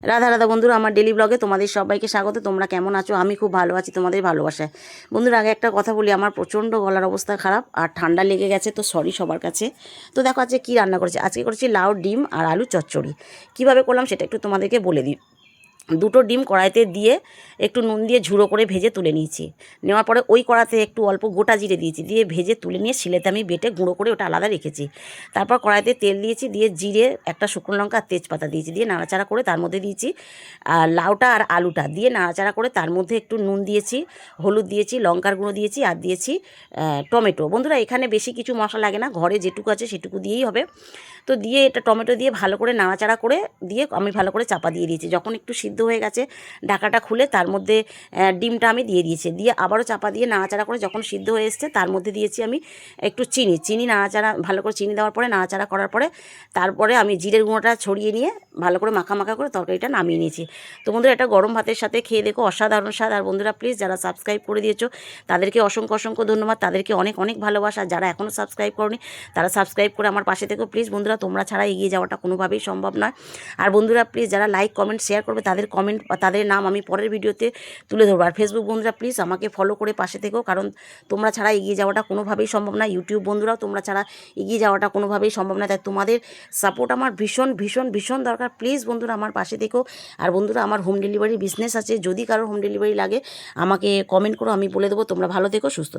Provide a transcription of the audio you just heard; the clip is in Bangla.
রাধা রাধা বন্ধুরা, আমার ডেলি ব্লগে তোমাদের সবাইকে স্বাগত। তোমরা কেমন আছো? আমি খুব ভালো আছি তোমাদের ভালোবাসায়। বন্ধুরা, আগে একটা কথা বলি, আমার প্রচণ্ড গলার অবস্থা খারাপ আর ঠান্ডা লেগে গেছে, তো সরি সবার কাছে। তো দেখো আজকে কী রান্না করেছি। আজকে করেছি লাউ, ডিম আর আলু চচ্চড়ি। কীভাবে করলাম সেটা একটু তোমাদেরকে বলে দিই। দুটো ডিম কড়াইতে দিয়ে একটু নুন দিয়ে ঝুড়ো করে ভেজে তুলে নিয়েছি। নেওয়ার পরে ওই কড়াতে একটু অল্প গোটা জিরে দিয়েছি, দিয়ে ভেজে তুলে নিয়ে শিলেতে আমি বেটে গুঁড়ো করে ওটা আলাদা রেখেছি। তারপর কড়াইতে তেল দিয়েছি, দিয়ে জিরে, একটা শুকনো লঙ্কা আর তেজপাতা দিয়েছি, দিয়ে নাড়াচাড়া করে তার মধ্যে দিয়েছি লাউটা আর আলুটা, দিয়ে নাড়াচাড়া করে তার মধ্যে একটু নুন দিয়েছি, হলুদ দিয়েছি, লঙ্কার গুঁড়ো দিয়েছি আর দিয়েছি টমেটো। বন্ধুরা, এখানে বেশি কিছু মশলা লাগে না, ঘরে যেটুকু আছে সেটুকু দিয়েই হবে। তো দিয়ে এটা টমেটো দিয়ে ভালো করে নাড়াচাড়া করে দিয়ে আমি ভালো করে চাপা দিয়ে দিয়েছি। যখন একটু সিদ্ধ হয়ে গেছে ঢাকাটা খুলে তার মধ্যে ডিমটা আমি দিয়ে দিয়েছি, দিয়ে আবারও চাপা দিয়ে নাড়াচাড়া করে যখন সিদ্ধ হয়ে এসছে তার মধ্যে দিয়েছি আমি একটু চিনি নাড়াচাড়া ভালো করে চিনি দেওয়ার পরে নাড়াচাড়া করার পরে তারপরে আমি জিরের গুঁড়োটা ছড়িয়ে নিয়ে ভালো করে মাখা করে তরকারিটা নামিয়ে নিয়েছি। তো বন্ধুরা, এটা গরম ভাতের সাথে খেয়ে দেখো, অসাধারণ স্বাদ। আর বন্ধুরা প্লিজ, যারা সাবস্ক্রাইব করে দিয়েছো তাদেরকে অসংখ্য ধন্যবাদ, তাদেরকে অনেক ভালোবাসা। যারা এখনও সাবস্ক্রাইব করনি তারা সাবস্ক্রাইব করে আমার পাশে থেকো প্লিজ। বন্ধুরা, তোমরা ছাড়া এগিয়ে যাওয়াটা কোনোভাবেই সম্ভব নয়। আর বন্ধুরা প্লিজ, যারা লাইক কমেন্ট শেয়ার করবে তাদের কমেন্ট বা তাদের নাম আমি পরের ভিডিওতে তুলে ধরবো। আর ফেসবুক বন্ধুরা প্লিজ আমাকে ফলো করে পাশে থেকো, কারণ তোমরা ছাড়া এগিয়ে যাওয়াটা কোনোভাবেই সম্ভব না। ইউটিউব বন্ধুরাও তোমরা ছাড়া এগিয়ে যাওয়াটা কোনোভাবেই সম্ভব না, তাই তোমাদের সাপোর্ট আমার ভীষণ দরকার। প্লিজ বন্ধুরা আমার পাশে থেকো। আর বন্ধুরা, আমার হোম ডেলিভারি বিজনেস আছে, যদি কারোর হোম ডেলিভারি লাগে আমাকে কমেন্ট করো, আমি বলে দেবো। তোমরা ভালো থেকো, সুস্থ থেকো।